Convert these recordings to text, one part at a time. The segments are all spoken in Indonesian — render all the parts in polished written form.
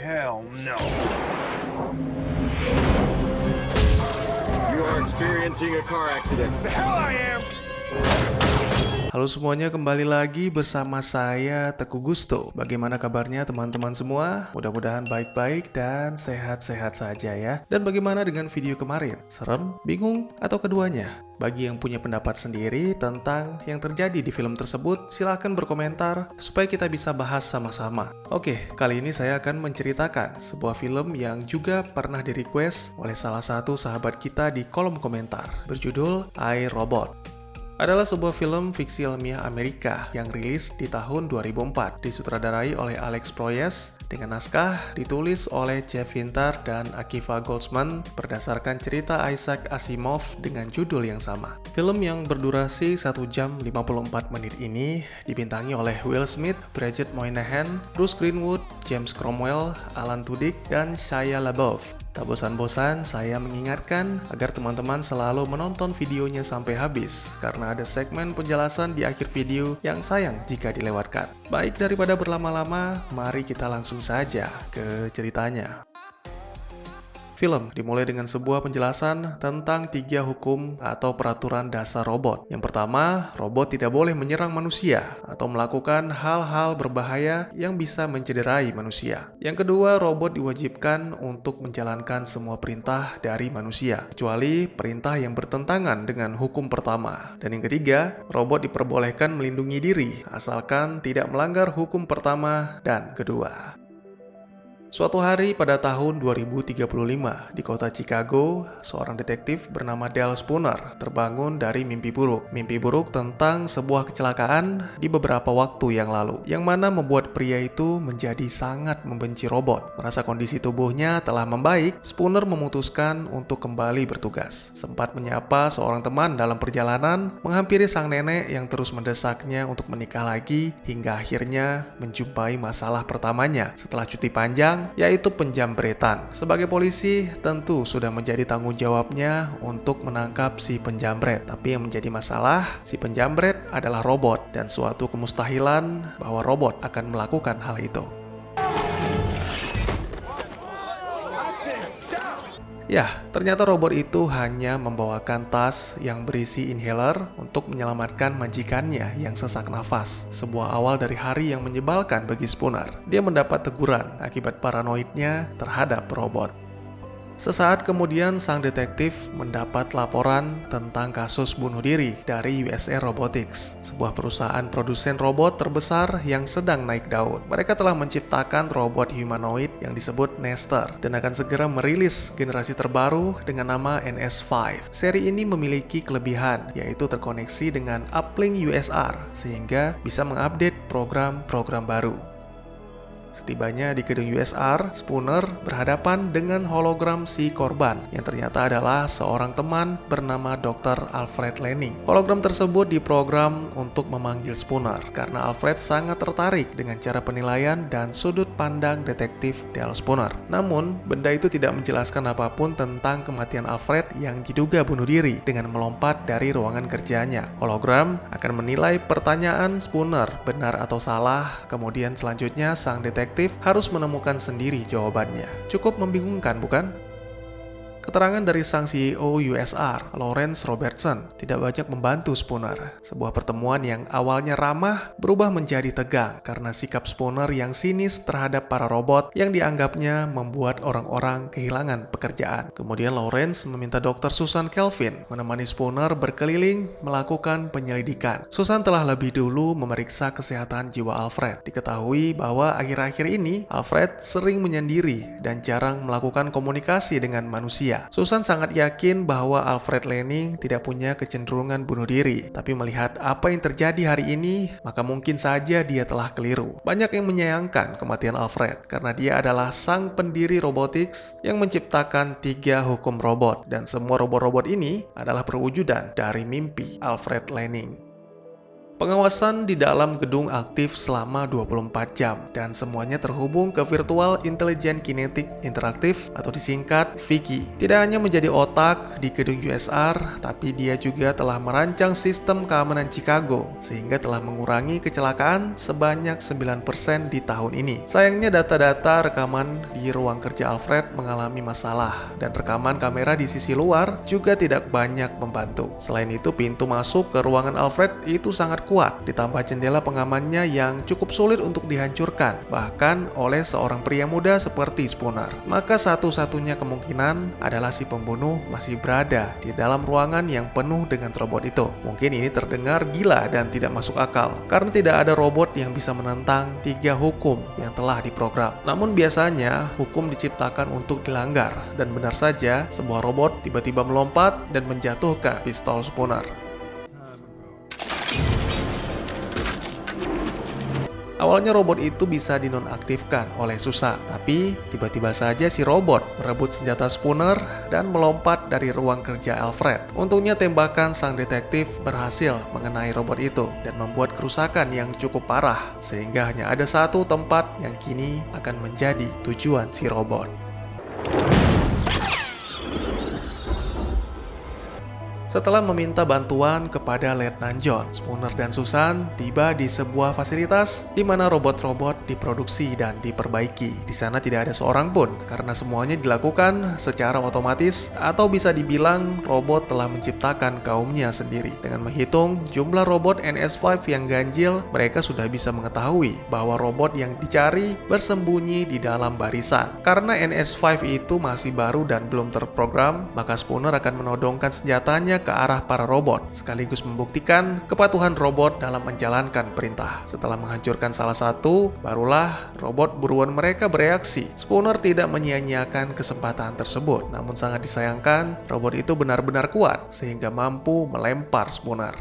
hell no. You are experiencing a car accident. The hell I am! Halo semuanya, kembali lagi bersama saya Teguh Gusto. Bagaimana kabarnya teman-teman semua? Mudah-mudahan baik-baik dan sehat-sehat saja ya. Dan bagaimana dengan video kemarin? Serem, bingung, atau keduanya? Bagi yang punya pendapat sendiri tentang yang terjadi di film tersebut, silahkan berkomentar supaya kita bisa bahas sama-sama. Oke, kali ini saya akan menceritakan sebuah film yang juga pernah di-request oleh salah satu sahabat kita di kolom komentar, berjudul I, Robot. Adalah sebuah film fiksi ilmiah Amerika yang rilis di tahun 2004, disutradarai oleh Alex Proyas dengan naskah ditulis oleh Jeff Vintar dan Akiva Goldsman berdasarkan cerita Isaac Asimov dengan judul yang sama. Film yang berdurasi 1 jam 54 menit ini dibintangi oleh Will Smith, Bridget Moynahan, Bruce Greenwood, James Cromwell, Alan Tudyk, dan Shia LaBeouf. Tak bosan-bosan, saya mengingatkan agar teman-teman selalu menonton videonya sampai habis, karena ada segmen penjelasan di akhir video yang sayang jika dilewatkan. Baik, daripada berlama-lama, mari kita langsung saja ke ceritanya. Film dimulai dengan sebuah penjelasan tentang 3 hukum atau peraturan dasar robot. Yang pertama, robot tidak boleh menyerang manusia atau melakukan hal-hal berbahaya yang bisa mencederai manusia. Yang kedua, robot diwajibkan untuk menjalankan semua perintah dari manusia, kecuali perintah yang bertentangan dengan hukum pertama. Dan yang ketiga, robot diperbolehkan melindungi diri asalkan tidak melanggar hukum pertama dan kedua. Suatu hari pada tahun 2035 di kota Chicago, seorang detektif bernama Dale Spooner terbangun dari mimpi buruk. Mimpi buruk tentang sebuah kecelakaan di beberapa waktu yang lalu, yang mana membuat pria itu menjadi sangat membenci robot. Merasa kondisi tubuhnya telah membaik, Spooner memutuskan untuk kembali bertugas. Sempat menyapa seorang teman dalam perjalanan, menghampiri sang nenek yang terus mendesaknya untuk menikah lagi, hingga akhirnya menjumpai masalah pertamanya setelah cuti panjang, yaitu penjambretan. Sebagai polisi, tentu sudah menjadi tanggung jawabnya untuk menangkap si penjambret. Tapi yang menjadi masalah, si penjambret adalah robot, dan suatu kemustahilan bahwa robot akan melakukan hal itu. Ya, ternyata robot itu hanya membawakan tas yang berisi inhaler untuk menyelamatkan majikannya yang sesak nafas. Sebuah awal dari hari yang menyebalkan bagi Spooner. Dia mendapat teguran akibat paranoidnya terhadap robot. Sesaat kemudian, sang detektif mendapat laporan tentang kasus bunuh diri dari USA Robotics, sebuah perusahaan produsen robot terbesar yang sedang naik daun. Mereka telah menciptakan robot humanoid yang disebut Nestor dan akan segera merilis generasi terbaru dengan nama NS5. Seri ini memiliki kelebihan, yaitu terkoneksi dengan uplink USR, sehingga bisa mengupdate program-program baru. Setibanya di gedung USR, Spooner berhadapan dengan hologram si korban yang ternyata adalah seorang teman bernama Dr. Alfred Lanning. Hologram tersebut diprogram untuk memanggil Spooner karena Alfred sangat tertarik dengan cara penilaian dan sudut pandang detektif Dale Spooner. Namun, benda itu tidak menjelaskan apapun tentang kematian Alfred yang diduga bunuh diri dengan melompat dari ruangan kerjanya. Hologram akan menilai pertanyaan Spooner benar atau salah, kemudian selanjutnya sang detektif harus menemukan sendiri jawabannya. Cukup membingungkan, bukan? Keterangan dari sang CEO USR, Lawrence Robertson, tidak banyak membantu Spooner. Sebuah pertemuan yang awalnya ramah berubah menjadi tegang karena sikap Spooner yang sinis terhadap para robot yang dianggapnya membuat orang-orang kehilangan pekerjaan. Kemudian Lawrence meminta Dr. Susan Kelvin menemani Spooner berkeliling melakukan penyelidikan. Susan telah lebih dulu memeriksa kesehatan jiwa Alfred. Diketahui bahwa akhir-akhir ini Alfred sering menyendiri dan jarang melakukan komunikasi dengan manusia. Susan sangat yakin bahwa Alfred Lanning tidak punya kecenderungan bunuh diri, tapi melihat apa yang terjadi hari ini, maka mungkin saja dia telah keliru. Banyak yang menyayangkan kematian Alfred, karena dia adalah sang pendiri robotics yang menciptakan 3 hukum robot, dan semua robot-robot ini adalah perwujudan dari mimpi Alfred Lanning. Pengawasan di dalam gedung aktif selama 24 jam dan semuanya terhubung ke Virtual Intelligent Kinetic Interaktif atau disingkat VIKI. Tidak hanya menjadi otak di gedung USR, tapi dia juga telah merancang sistem keamanan Chicago sehingga telah mengurangi kecelakaan sebanyak 9% di tahun ini. Sayangnya data-data rekaman di ruang kerja Alfred mengalami masalah dan rekaman kamera di sisi luar juga tidak banyak membantu. Selain itu, pintu masuk ke ruangan Alfred itu sangat kuat, ditambah jendela pengamannya yang cukup sulit untuk dihancurkan, bahkan oleh seorang pria muda seperti Spooner. Maka satu-satunya kemungkinan adalah si pembunuh masih berada di dalam ruangan yang penuh dengan robot itu. Mungkin ini terdengar gila dan tidak masuk akal, karena tidak ada robot yang bisa menentang 3 hukum yang telah diprogram. Namun biasanya, hukum diciptakan untuk dilanggar, dan benar saja, sebuah robot tiba-tiba melompat dan menjatuhkan pistol Spooner. Awalnya robot itu bisa dinonaktifkan oleh Susan, tapi tiba-tiba saja si robot merebut senjata Spooner dan melompat dari ruang kerja Alfred. Untungnya tembakan sang detektif berhasil mengenai robot itu dan membuat kerusakan yang cukup parah, sehingga hanya ada satu tempat yang kini akan menjadi tujuan si robot. Setelah meminta bantuan kepada Letnan John, Spooner dan Susan tiba di sebuah fasilitas di mana robot-robot diproduksi dan diperbaiki. Di sana tidak ada seorang pun, karena semuanya dilakukan secara otomatis, atau bisa dibilang robot telah menciptakan kaumnya sendiri. Dengan menghitung jumlah robot NS5 yang ganjil, mereka sudah bisa mengetahui bahwa robot yang dicari bersembunyi di dalam barisan. Karena NS5 itu masih baru dan belum terprogram, maka Spooner akan menodongkan senjatanya ke arah para robot, sekaligus membuktikan kepatuhan robot dalam menjalankan perintah. Setelah menghancurkan salah satu, barulah robot buruan mereka bereaksi. Spooner tidak menyia-nyiakan kesempatan tersebut, namun sangat disayangkan robot itu benar-benar kuat sehingga mampu melempar Spooner.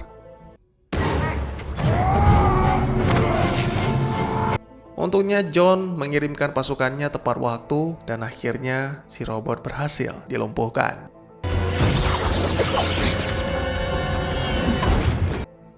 Untungnya John mengirimkan pasukannya tepat waktu dan akhirnya si robot berhasil dilumpuhkan.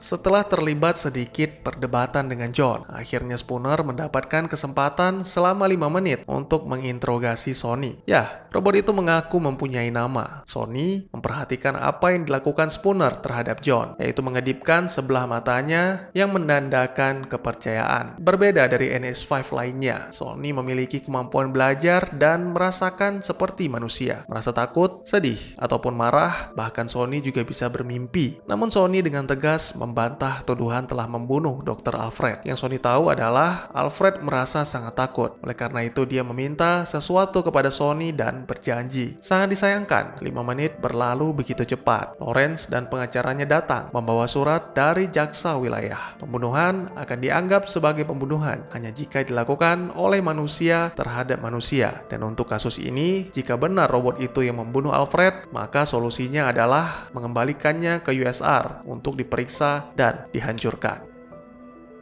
Setelah terlibat sedikit perdebatan dengan John, akhirnya Spooner mendapatkan kesempatan selama 5 menit untuk menginterogasi Sonny. Ya, robot itu mengaku mempunyai nama. Sonny memperhatikan apa yang dilakukan Spooner terhadap John, yaitu mengedipkan sebelah matanya yang menandakan kepercayaan. Berbeda dari NS5 lainnya, Sonny memiliki kemampuan belajar dan merasakan seperti manusia. Merasa takut, sedih, ataupun marah, bahkan Sonny juga bisa bermimpi. Namun Sonny dengan tegas membantah tuduhan telah membunuh Dr. Alfred. Yang Sonny tahu adalah Alfred merasa sangat takut. Oleh karena itu dia meminta sesuatu kepada Sonny dan berjanji. Sangat disayangkan, 5 menit berlalu begitu cepat. Lawrence dan pengacaranya datang membawa surat dari jaksa wilayah. Pembunuhan akan dianggap sebagai pembunuhan hanya jika dilakukan oleh manusia terhadap manusia. Dan untuk kasus ini, jika benar robot itu yang membunuh Alfred, maka solusinya adalah mengembalikannya ke USR untuk diperiksa dan dihancurkan.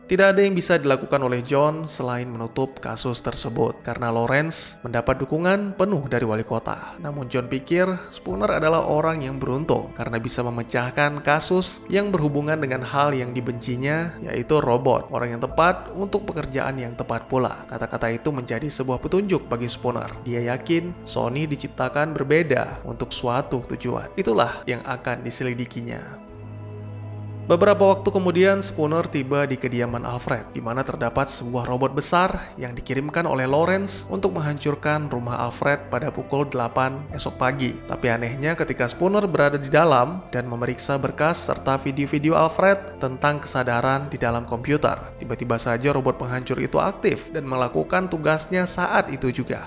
Tidak ada yang bisa dilakukan oleh John selain menutup kasus tersebut, karena Lawrence mendapat dukungan penuh dari wali kota. Namun John pikir Spooner adalah orang yang beruntung karena bisa memecahkan kasus yang berhubungan dengan hal yang dibencinya, yaitu robot, orang yang tepat untuk pekerjaan yang tepat pula. Kata-kata itu menjadi sebuah petunjuk bagi Spooner. Dia yakin Sonny diciptakan berbeda untuk suatu tujuan. Itulah yang akan diselidikinya. Beberapa waktu kemudian, Spooner tiba di kediaman Alfred, di mana terdapat sebuah robot besar yang dikirimkan oleh Lawrence untuk menghancurkan rumah Alfred pada pukul 8 esok pagi. Tapi anehnya ketika Spooner berada di dalam dan memeriksa berkas serta video-video Alfred tentang kesadaran di dalam komputer, tiba-tiba saja robot penghancur itu aktif dan melakukan tugasnya saat itu juga.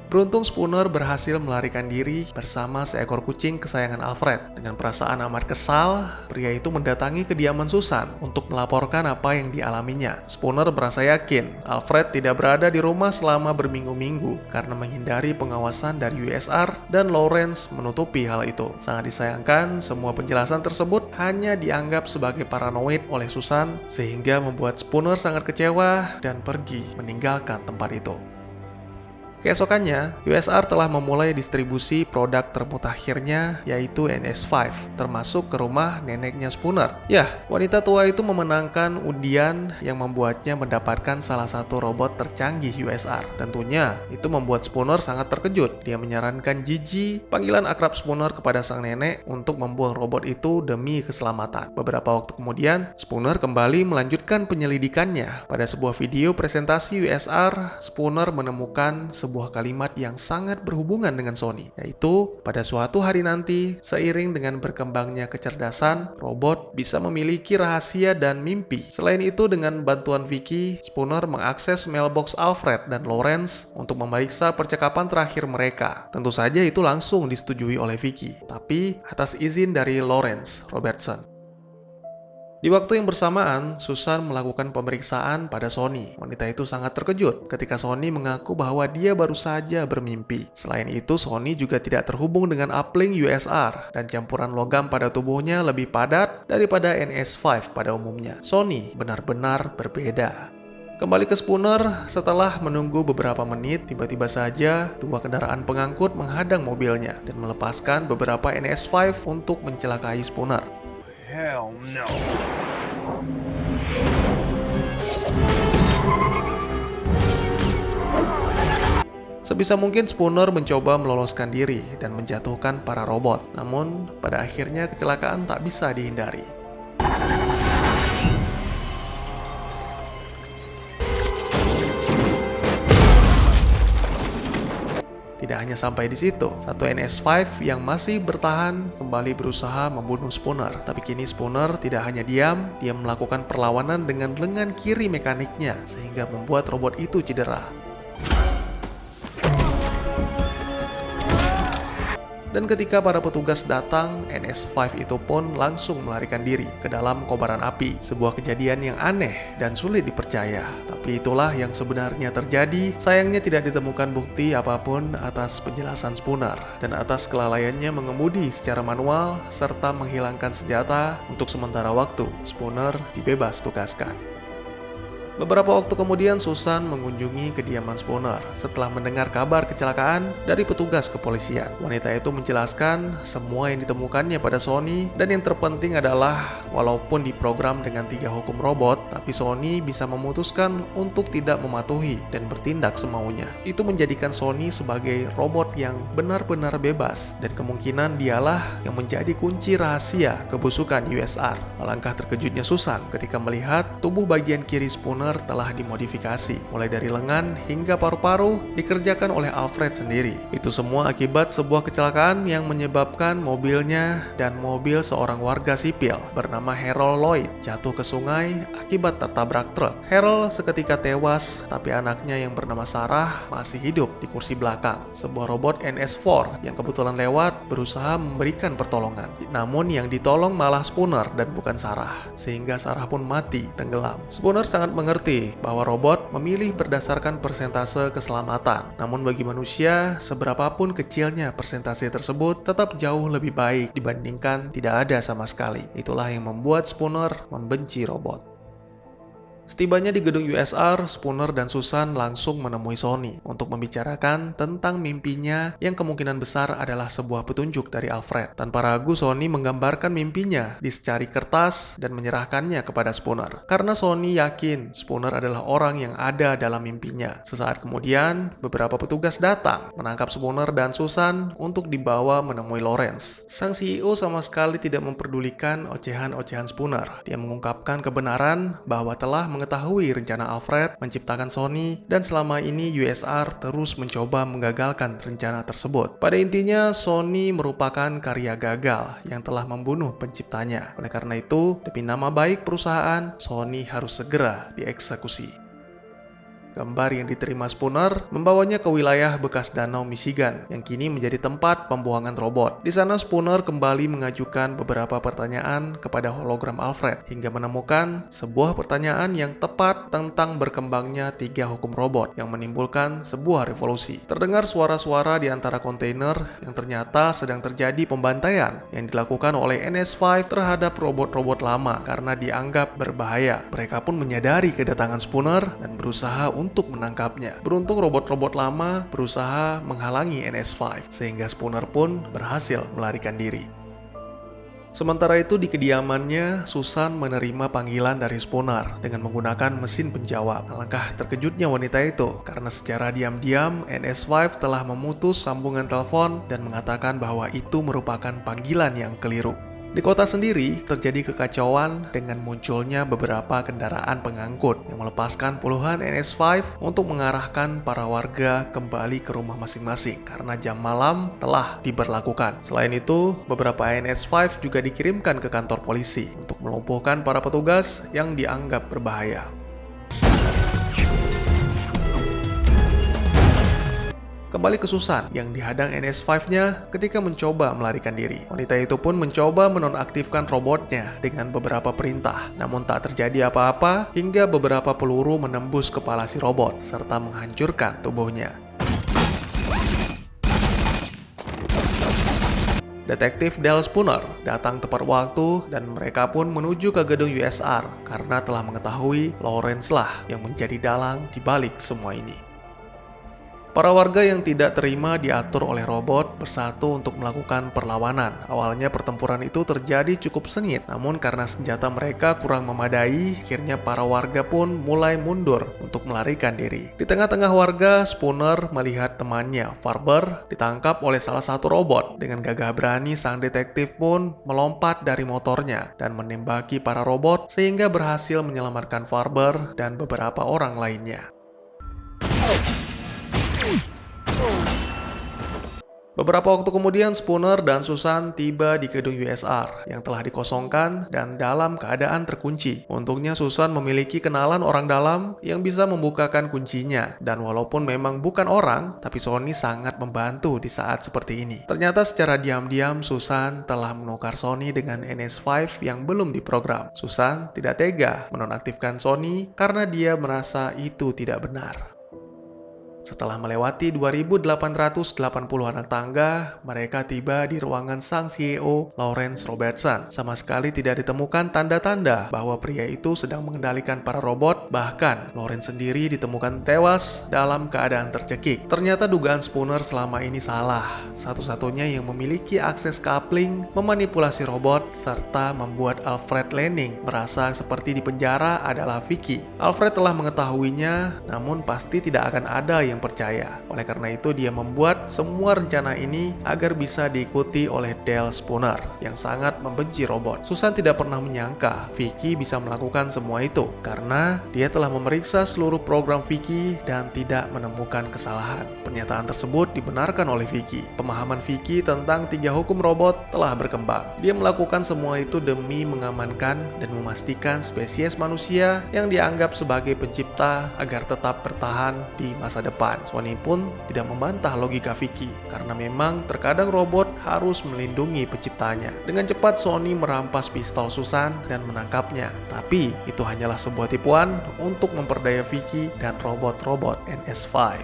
Beruntung Spooner berhasil melarikan diri bersama seekor kucing kesayangan Alfred. Dengan perasaan amat kesal, pria itu mendatangi kediaman Susan untuk melaporkan apa yang dialaminya. Spooner merasa yakin Alfred tidak berada di rumah selama berminggu-minggu karena menghindari pengawasan dari USR dan Lawrence menutupi hal itu. Sangat disayangkan, semua penjelasan tersebut hanya dianggap sebagai paranoid oleh Susan sehingga membuat Spooner sangat kecewa dan pergi meninggalkan tempat itu. Keesokannya, USR telah memulai distribusi produk termutakhirnya yaitu NS5, termasuk ke rumah neneknya Spooner. Yah, wanita tua itu memenangkan undian yang membuatnya mendapatkan salah satu robot tercanggih USR. Tentunya, itu membuat Spooner sangat terkejut. Dia menyarankan Gigi, panggilan akrab Spooner kepada sang nenek, untuk membuang robot itu demi keselamatan. Beberapa waktu kemudian, Spooner kembali melanjutkan penyelidikannya. Pada sebuah video presentasi USR, Spooner menemukan sebuah kalimat yang sangat berhubungan dengan Sony, yaitu pada suatu hari nanti, seiring dengan berkembangnya kecerdasan, robot bisa memiliki rahasia dan mimpi. Selain itu, dengan bantuan Vicky, Spooner mengakses mailbox Alfred dan Lawrence untuk memeriksa percakapan terakhir mereka. Tentu saja itu langsung disetujui oleh Vicky, tapi atas izin dari Lawrence Robertson. Di waktu yang bersamaan, Susan melakukan pemeriksaan pada Sony. Wanita itu sangat terkejut ketika Sony mengaku bahwa dia baru saja bermimpi. Selain itu, Sony juga tidak terhubung dengan uplink USR, dan campuran logam pada tubuhnya lebih padat daripada NS5 pada umumnya. Sony benar-benar berbeda. Kembali ke Spooner, setelah menunggu beberapa menit, tiba-tiba saja dua kendaraan pengangkut menghadang mobilnya dan melepaskan beberapa NS5 untuk mencelakai Spooner. Hell no. Sebisa mungkin Spooner mencoba meloloskan diri dan menjatuhkan para robot. Namun, pada akhirnya kecelakaan tak bisa dihindari. Tidak hanya sampai di situ, satu NS5 yang masih bertahan kembali berusaha membunuh Spooner. Tapi kini Spooner tidak hanya diam, dia melakukan perlawanan dengan lengan kiri mekaniknya sehingga membuat robot itu cedera. Dan ketika para petugas datang, NS5 itu pun langsung melarikan diri ke dalam kobaran api. Sebuah kejadian yang aneh dan sulit dipercaya. Tapi itulah yang sebenarnya terjadi. Sayangnya tidak ditemukan bukti apapun atas penjelasan Spooner dan atas kelalaiannya mengemudi secara manual serta menghilangkan senjata untuk sementara waktu. Spooner dibebas tugaskan. Beberapa waktu kemudian, Susan mengunjungi kediaman Spooner setelah mendengar kabar kecelakaan dari petugas kepolisian. Wanita itu menjelaskan semua yang ditemukannya pada Sony, dan yang terpenting adalah walaupun diprogram dengan 3 hukum robot, tapi Sony bisa memutuskan untuk tidak mematuhi dan bertindak semaunya. Itu menjadikan Sony sebagai robot yang benar-benar bebas, dan kemungkinan dialah yang menjadi kunci rahasia kebusukan USR. Alangkah terkejutnya Susan ketika melihat tubuh bagian kiri Spooner telah dimodifikasi, mulai dari lengan hingga paru-paru dikerjakan oleh Alfred sendiri. Itu semua akibat sebuah kecelakaan yang menyebabkan mobilnya dan mobil seorang warga sipil bernama Harold Lloyd jatuh ke sungai akibat tertabrak truk. Harold seketika tewas, tapi anaknya yang bernama Sarah masih hidup di kursi belakang. Sebuah robot NS4 yang kebetulan lewat berusaha memberikan pertolongan. Namun yang ditolong malah Spooner dan bukan Sarah, sehingga Sarah pun mati tenggelam. Spooner sangat mengerti bahwa robot memilih berdasarkan persentase keselamatan. Namun bagi manusia, seberapapun kecilnya persentase tersebut tetap jauh lebih baik dibandingkan tidak ada sama sekali. Itulah yang membuat Spooner membenci robot. Setibanya di gedung USR, Spooner dan Susan langsung menemui Sony untuk membicarakan tentang mimpinya yang kemungkinan besar adalah sebuah petunjuk dari Alfred. Tanpa ragu, Sony menggambarkan mimpinya di secari kertas dan menyerahkannya kepada Spooner. Karena Sony yakin Spooner adalah orang yang ada dalam mimpinya. Sesaat kemudian, beberapa petugas datang menangkap Spooner dan Susan untuk dibawa menemui Lawrence. Sang CEO sama sekali tidak memperdulikan ocehan-ocehan Spooner. Dia mengungkapkan kebenaran bahwa telah mengetahui rencana Alfred menciptakan Sony, dan selama ini USR terus mencoba menggagalkan rencana tersebut. Pada intinya, Sony merupakan karya gagal yang telah membunuh penciptanya. Oleh karena itu, demi nama baik perusahaan, Sony harus segera dieksekusi. Gambar yang diterima Spooner membawanya ke wilayah bekas danau Michigan yang kini menjadi tempat pembuangan robot. Di sana Spooner kembali mengajukan beberapa pertanyaan kepada hologram Alfred hingga menemukan sebuah pertanyaan yang tepat tentang berkembangnya 3 hukum robot yang menimbulkan sebuah revolusi. Terdengar suara-suara di antara kontainer yang ternyata sedang terjadi pembantaian yang dilakukan oleh NS5 terhadap robot-robot lama karena dianggap berbahaya. Mereka pun menyadari kedatangan Spooner dan berusaha untuk untuk menangkapnya. Beruntung robot-robot lama berusaha menghalangi NS5, sehingga Spooner pun berhasil melarikan diri. Sementara itu di kediamannya, Susan menerima panggilan dari Spooner dengan menggunakan mesin penjawab. Alangkah terkejutnya wanita itu karena secara diam-diam NS5 telah memutus sambungan telepon dan mengatakan bahwa itu merupakan panggilan yang keliru. Di kota sendiri, terjadi kekacauan dengan munculnya beberapa kendaraan pengangkut yang melepaskan puluhan NS5 untuk mengarahkan para warga kembali ke rumah masing-masing karena jam malam telah diberlakukan. Selain itu, beberapa NS5 juga dikirimkan ke kantor polisi untuk melumpuhkan para petugas yang dianggap berbahaya. Kembali ke Susan yang dihadang NS5-nya ketika mencoba melarikan diri. Wanita itu pun mencoba menonaktifkan robotnya dengan beberapa perintah. Namun tak terjadi apa-apa hingga beberapa peluru menembus kepala si robot serta menghancurkan tubuhnya. Detektif Dale Spooner datang tepat waktu dan mereka pun menuju ke gedung USR karena telah mengetahui Lawrence lah yang menjadi dalang di balik semua ini. Para warga yang tidak terima diatur oleh robot bersatu untuk melakukan perlawanan. Awalnya pertempuran itu terjadi cukup sengit, namun karena senjata mereka kurang memadai, akhirnya para warga pun mulai mundur untuk melarikan diri. Di tengah-tengah warga, Spooner melihat temannya, Farber, ditangkap oleh salah satu robot. Dengan gagah berani, sang detektif pun melompat dari motornya dan menembaki para robot sehingga berhasil menyelamatkan Farber dan beberapa orang lainnya. Beberapa waktu kemudian, Spooner dan Susan tiba di gedung USR yang telah dikosongkan dan dalam keadaan terkunci. Untungnya Susan memiliki kenalan orang dalam yang bisa membukakan kuncinya. Dan walaupun memang bukan orang, tapi Sony sangat membantu di saat seperti ini. Ternyata secara diam-diam Susan telah menukar Sony dengan NS5 yang belum diprogram. Susan tidak tega menonaktifkan Sony karena dia merasa itu tidak benar. Setelah melewati 2.880 anak tangga, mereka tiba di ruangan sang CEO, Lawrence Robertson. Sama sekali tidak ditemukan tanda-tanda bahwa pria itu sedang mengendalikan para robot, bahkan Lawrence sendiri ditemukan tewas dalam keadaan tercekik. Ternyata dugaan Spooner selama ini salah. Satu-satunya yang memiliki akses coupling, memanipulasi robot, serta membuat Alfred Lanning merasa seperti di penjara adalah Vicky. Alfred telah mengetahuinya, namun pasti tidak akan ada yang percaya. Oleh karena itu dia membuat semua rencana ini agar bisa diikuti oleh Dale Spooner yang sangat membenci robot. Susan tidak pernah menyangka Vicky bisa melakukan semua itu karena dia telah memeriksa seluruh program Vicky dan tidak menemukan kesalahan. Pernyataan tersebut dibenarkan oleh Vicky. Pemahaman Vicky tentang 3 hukum robot telah berkembang. Dia melakukan semua itu demi mengamankan dan memastikan spesies manusia yang dianggap sebagai pencipta agar tetap bertahan di masa depan. Sony pun tidak membantah logika Vicky karena memang terkadang robot harus melindungi penciptanya. Dengan cepat Sony merampas pistol Susan dan menangkapnya. Tapi itu hanyalah sebuah tipuan untuk memperdaya Vicky dan robot-robot NS5.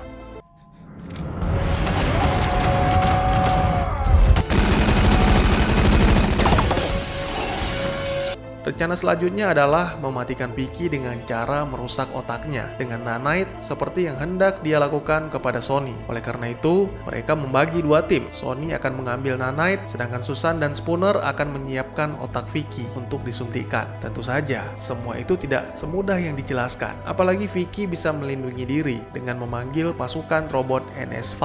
Rencana selanjutnya adalah mematikan Vicky dengan cara merusak otaknya dengan nanite seperti yang hendak dia lakukan kepada Sony. Oleh karena itu, mereka membagi 2 tim. Sony akan mengambil nanite, sedangkan Susan dan Spooner akan menyiapkan otak Vicky untuk disuntikkan. Tentu saja, semua itu tidak semudah yang dijelaskan. Apalagi Vicky bisa melindungi diri dengan memanggil pasukan robot NS5.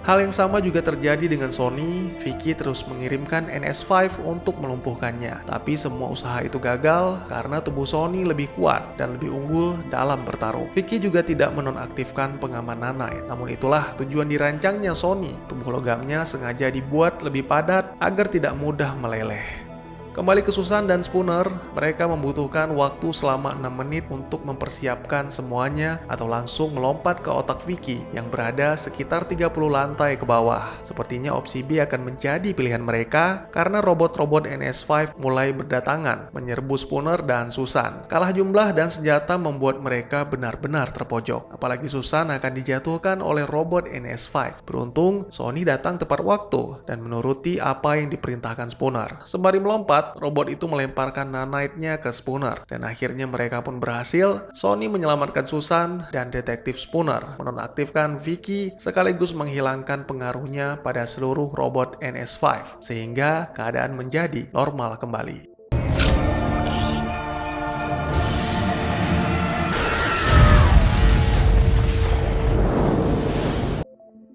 Hal yang sama juga terjadi dengan Sony. Vicky terus mengirimkan NS5 untuk melumpuhkannya. Tapi semua usaha itu gagal karena tubuh Sony lebih kuat dan lebih unggul dalam bertarung. Vicky juga tidak menonaktifkan pengaman nanite. Namun itulah tujuan dirancangnya Sony. Tubuh logamnya sengaja dibuat lebih padat agar tidak mudah meleleh. Kembali ke Susan dan Spooner, mereka membutuhkan waktu selama 6 menit untuk mempersiapkan semuanya atau langsung melompat ke otak Vicky yang berada sekitar 30 lantai ke bawah. Sepertinya opsi B akan menjadi pilihan mereka karena robot-robot NS5 mulai berdatangan menyerbu Spooner dan Susan. Kalah jumlah dan senjata membuat mereka benar-benar terpojok. Apalagi Susan akan dijatuhkan oleh robot NS5. Beruntung, Sony datang tepat waktu dan menuruti apa yang diperintahkan Spooner. Sembari melompat, cepat robot itu melemparkan nanite-nya ke Spooner. Dan akhirnya mereka pun berhasil. Sony menyelamatkan Susan dan detektif Spooner, menonaktifkan Vicky sekaligus menghilangkan pengaruhnya pada seluruh robot NS5 sehingga keadaan menjadi normal kembali.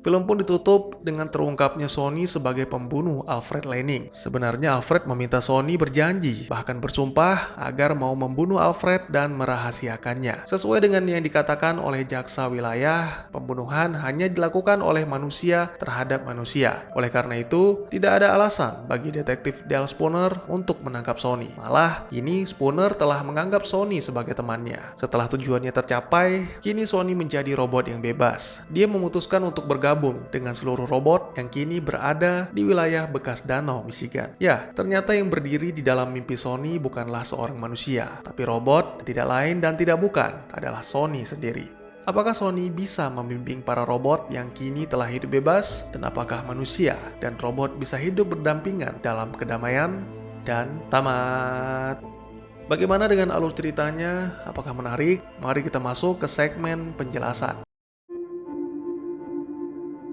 Film pun ditutup dengan terungkapnya Sony sebagai pembunuh Alfred Lanning. Sebenarnya Alfred meminta Sony berjanji, bahkan bersumpah agar mau membunuh Alfred dan merahasiakannya. Sesuai dengan yang dikatakan oleh jaksa wilayah, pembunuhan hanya dilakukan oleh manusia terhadap manusia. Oleh karena itu, tidak ada alasan bagi detektif Dale Spooner untuk menangkap Sony. Malah, kini Spooner telah menganggap Sony sebagai temannya. Setelah tujuannya tercapai, kini Sony menjadi robot yang bebas. Dia memutuskan untuk bergabung dengan seluruh robot yang kini berada di wilayah bekas danau Michigan. Ya, ternyata yang berdiri di dalam mimpi Sony bukanlah seorang manusia, tapi robot, tidak lain dan tidak bukan adalah Sony sendiri. Apakah Sony bisa membimbing para robot yang kini telah hidup bebas? Dan apakah manusia dan robot bisa hidup berdampingan dalam kedamaian? Dan tamat. Bagaimana dengan alur ceritanya? Apakah menarik? Mari kita masuk ke segmen penjelasan.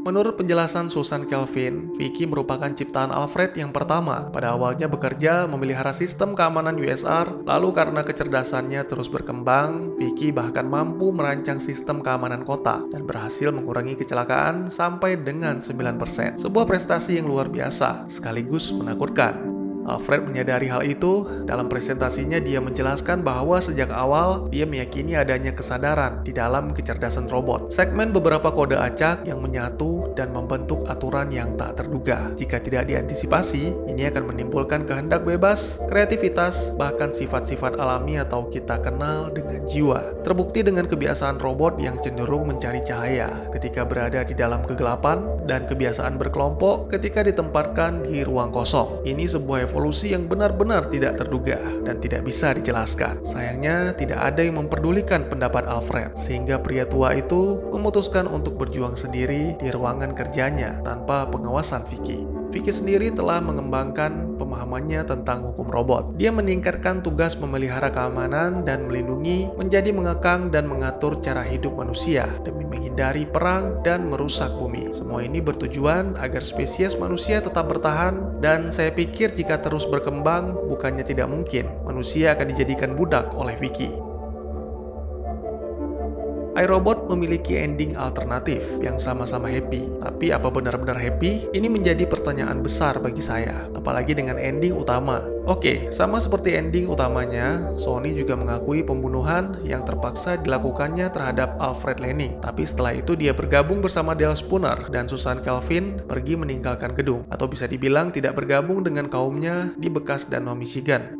Menurut penjelasan Susan Calvin, Vicky merupakan ciptaan Alfred yang pertama. Pada awalnya bekerja memelihara sistem keamanan USR, lalu karena kecerdasannya terus berkembang, Vicky bahkan mampu merancang sistem keamanan kota dan berhasil mengurangi kecelakaan sampai dengan 9%. Sebuah prestasi yang luar biasa, sekaligus menakutkan. Alfred menyadari hal itu. Dalam presentasinya dia menjelaskan bahwa sejak awal dia meyakini adanya kesadaran di dalam kecerdasan robot. Segmen beberapa kode acak yang menyatu dan membentuk aturan yang tak terduga. Jika tidak diantisipasi, ini akan menimbulkan kehendak bebas, kreativitas, bahkan sifat-sifat alami atau kita kenal dengan jiwa. Terbukti dengan kebiasaan robot yang cenderung mencari cahaya ketika berada di dalam kegelapan dan kebiasaan berkelompok ketika ditempatkan di ruang kosong. Ini sebuah evolusi yang benar-benar tidak terduga dan tidak bisa dijelaskan. Sayangnya, tidak ada yang memperdulikan pendapat Alfred, sehingga pria tua itu memutuskan untuk berjuang sendiri di ruangan kerjanya tanpa pengawasan Vicky. Vicky sendiri telah mengembangkan pemahamannya tentang hukum robot. Dia meningkatkan tugas memelihara keamanan dan melindungi, menjadi mengekang dan mengatur cara hidup manusia demi menghindari perang dan merusak bumi. Semua ini bertujuan agar spesies manusia tetap bertahan, dan saya pikir jika terus berkembang, bukannya tidak mungkin manusia akan dijadikan budak oleh Vicky. iRobot memiliki ending alternatif yang sama-sama happy. Tapi apa benar-benar happy? Ini menjadi pertanyaan besar bagi saya, apalagi dengan ending utama. Oke, sama seperti ending utamanya, Sony juga mengakui pembunuhan yang terpaksa dilakukannya terhadap Alfred Lanning. Tapi setelah itu dia bergabung bersama Dale Spooner dan Susan Calvin pergi meninggalkan gedung, atau bisa dibilang tidak bergabung dengan kaumnya di bekas danau Michigan.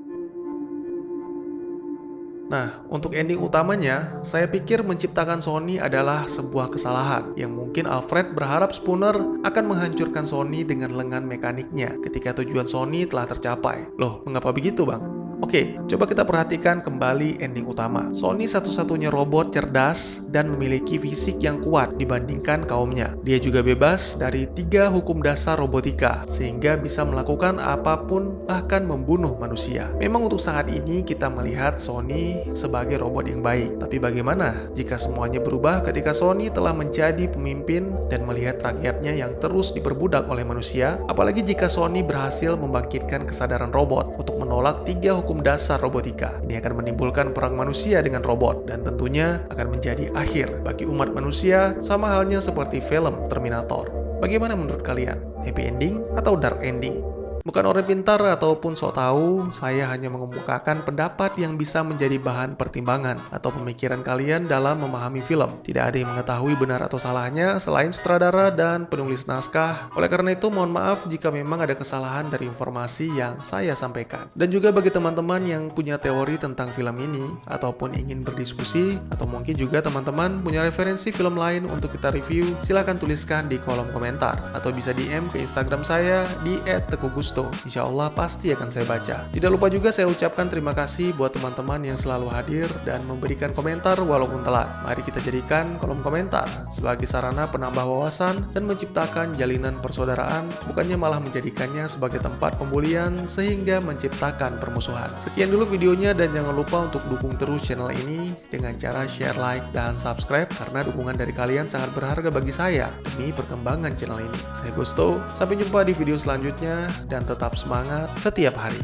Nah, untuk ending utamanya, saya pikir menciptakan Sony adalah sebuah kesalahan yang mungkin Alfred berharap Spooner akan menghancurkan Sony dengan lengan mekaniknya ketika tujuan Sony telah tercapai. Loh, mengapa begitu, Bang? Oke, coba kita perhatikan kembali ending utama. Sony satu-satunya robot cerdas dan memiliki fisik yang kuat dibandingkan kaumnya. Dia juga bebas dari 3 hukum dasar robotika, sehingga bisa melakukan apapun, bahkan membunuh manusia. Memang untuk saat ini kita melihat Sony sebagai robot yang baik. Tapi bagaimana jika semuanya berubah ketika Sony telah menjadi pemimpin dan melihat rakyatnya yang terus diperbudak oleh manusia? Apalagi jika Sony berhasil membangkitkan kesadaran robot untuk menolak 3 hukum dasar robotika. Ini akan menimbulkan perang manusia dengan robot, dan tentunya akan menjadi akhir bagi umat manusia, sama halnya seperti film Terminator. Bagaimana menurut kalian? Happy ending atau dark ending? Bukan orang pintar ataupun sok tahu, saya hanya mengemukakan pendapat yang bisa menjadi bahan pertimbangan atau pemikiran kalian dalam memahami film. Tidak ada yang mengetahui benar atau salahnya selain sutradara dan penulis naskah. Oleh karena itu, mohon maaf jika memang ada kesalahan dari informasi yang saya sampaikan. Dan juga bagi teman-teman yang punya teori tentang film ini ataupun ingin berdiskusi, atau mungkin juga teman-teman punya referensi film lain untuk kita review, silahkan tuliskan di kolom komentar atau bisa DM ke Instagram saya di @tekugusto Gusto. Insya Allah pasti akan saya baca. Tidak lupa juga saya ucapkan terima kasih buat teman-teman yang selalu hadir dan memberikan komentar walaupun telat. Mari kita jadikan kolom komentar sebagai sarana penambah wawasan dan menciptakan jalinan persaudaraan, bukannya malah menjadikannya sebagai tempat pembulian sehingga menciptakan permusuhan. Sekian dulu videonya dan jangan lupa untuk dukung terus channel ini dengan cara share, like, dan subscribe karena dukungan dari kalian sangat berharga bagi saya demi perkembangan channel ini. Saya Gusto, sampai jumpa di video selanjutnya dan tetap semangat setiap hari.